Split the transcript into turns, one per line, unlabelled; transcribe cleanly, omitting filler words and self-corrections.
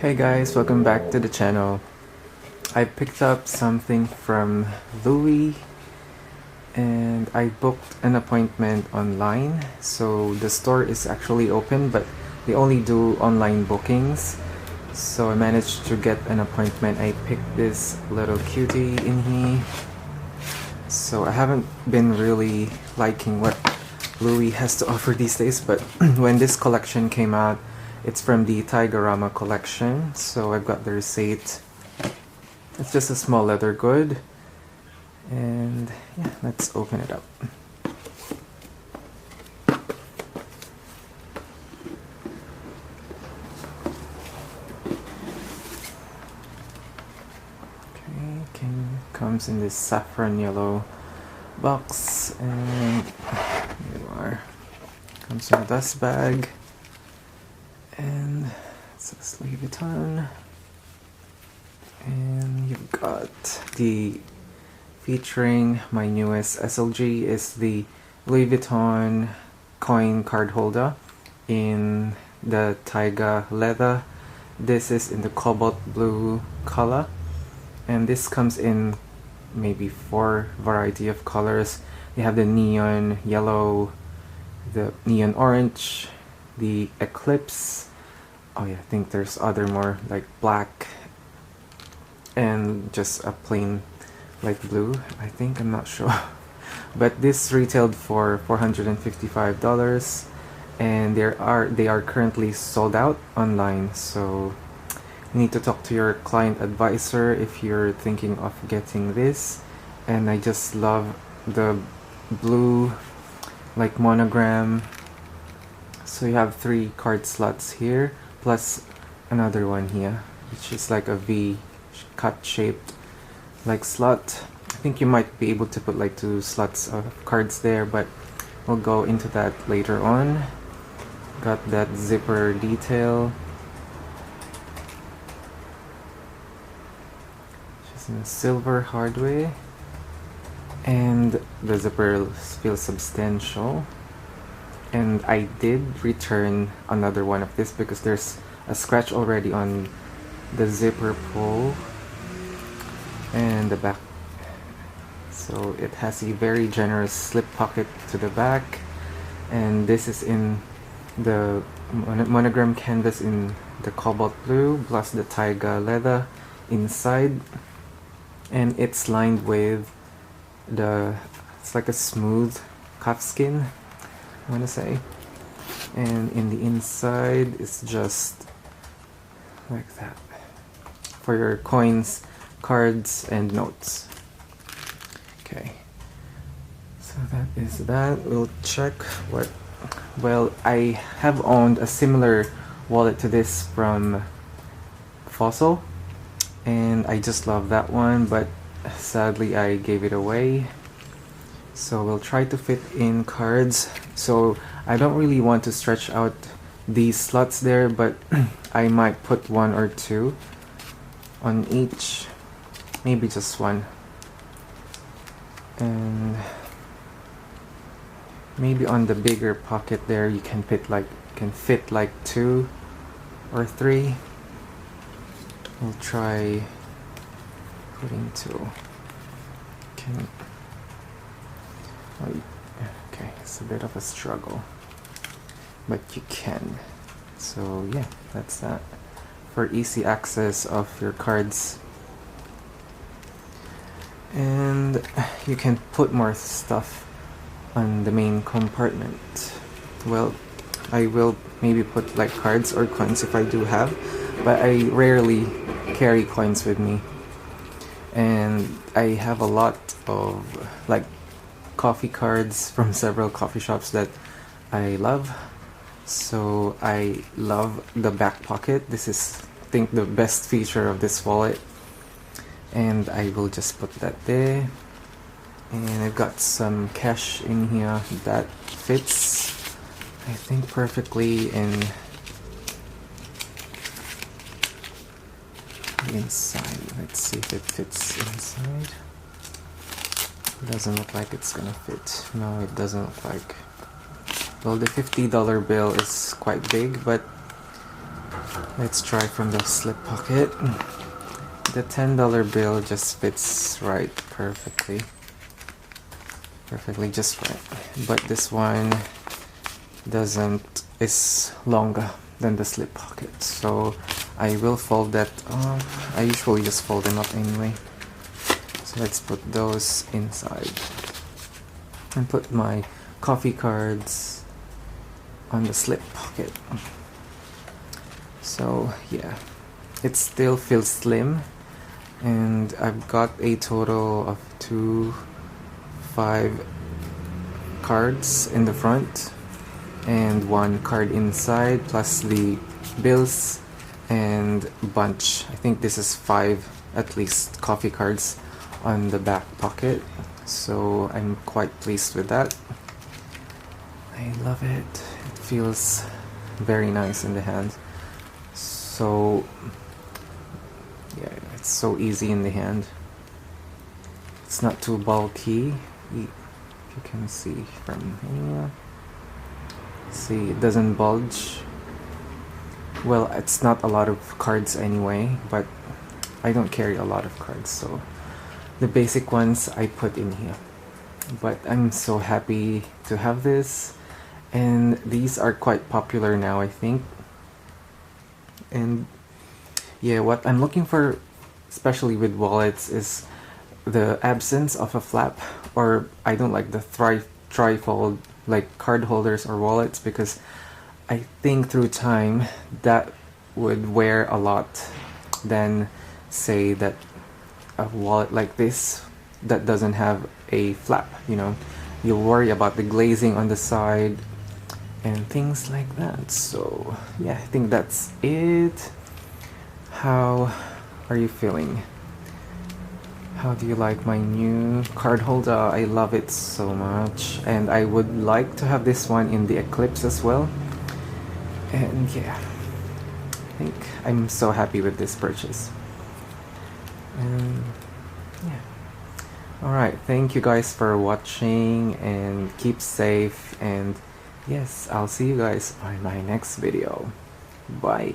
Hey guys, welcome back to the channel. I picked up something from Loewe and I booked an appointment online. So the store is actually open, but they only do online bookings. So I managed to get an appointment. I picked this little cutie in here. So I haven't been really liking what Loewe has to offer these days, but when this collection came out, it's from the Taigarama collection, so I've got the receipt. It's just a small leather good, and yeah, let's open it up. Okay, comes in this saffron yellow box, and here you are. Comes in a dust bag. And it says Louis Vuitton, and you've got the featuring my newest SLG is the Louis Vuitton coin card holder in the taiga leather. This is in the cobalt blue color, and this comes in maybe 4 variety of colors. You have the neon yellow, the neon orange, the eclipse. Oh yeah, I think there's other more like black and just a plain light blue. I think, I'm not sure. But this retailed for $455 and they are currently sold out online, so you need to talk to your client advisor if you're thinking of getting this. And I just love the blue like monogram. So you have 3 card slots here, plus another one here, which is like a V cut shaped like slot. I think you might be able to put like 2 slots of cards there, but we'll go into that later on. Got that zipper detail. Just in a silver hardware, and the zipper feels substantial. And I did return another one of this because there's a scratch already on the zipper pull and the back. So it has a very generous slip pocket to the back, and this is in the monogram canvas in the cobalt blue plus the taiga leather inside, and it's lined with it's like a smooth calfskin, I want to say, and in the inside it's just like that for your coins, cards, and notes. Okay, so that is that. We'll check what, well, I have owned a similar wallet to this from Fossil, and I just love that one, but sadly I gave it away. So we'll try to fit in cards. So I don't really want to stretch out these slots there, but I might put 1 or 2 on each, maybe just 1, and maybe on the bigger pocket there you can fit like 2 or 3. We'll try putting 2. Okay, it's a bit of a struggle, but you can. So yeah, that's that for easy access of your cards. And you can put more stuff on the main compartment. Well, I will maybe put like cards or coins if I do have, but I rarely carry coins with me. And I have a lot of like coffee cards from several coffee shops that I love. So I love the back pocket. This is, I think, the best feature of this wallet, and I will just put that there. And I've got some cash in here that fits, I think, perfectly in inside. Let's see if it fits inside. It doesn't look like it's gonna fit. No, it doesn't look like. Well, the $50 bill is quite big, but Let's try from the slip pocket. The $10 bill just fits right perfectly. Perfectly just right. But this one doesn't, is longer than the slip pocket. So I will fold that up. I usually just fold them up anyway. So let's put those inside. And put my coffee cards on the slip pocket. So yeah, it still feels slim, and I've got a total of 5 cards in the front and 1 card inside, plus the bills and bunch. I think this is 5 at least coffee cards on the back pocket, so I'm quite pleased with that. I love it. It feels very nice in the hand. So yeah, it's so easy in the hand. It's not too bulky. If you can see from here, see, it doesn't bulge. Well, it's not a lot of cards anyway, but I don't carry a lot of cards, so the basic ones I put in here. But I'm so happy to have this, and these are quite popular now, I think. And yeah, what I'm looking for, especially with wallets, is the absence of a flap, or I don't like the trifold like card holders or wallets, because I think through time that would wear a lot than say that a wallet like this that doesn't have a flap, you know. You'll worry about the glazing on the side and things like that. So yeah, I think that's it. How are you feeling? How do you like my new card holder? I love it so much, and I would like to have this one in the Eclipse as well. And yeah, I think I'm so happy with this purchase. And yeah, alright, thank you guys for watching, and keep safe, and yes, I'll see you guys on my next video. Bye.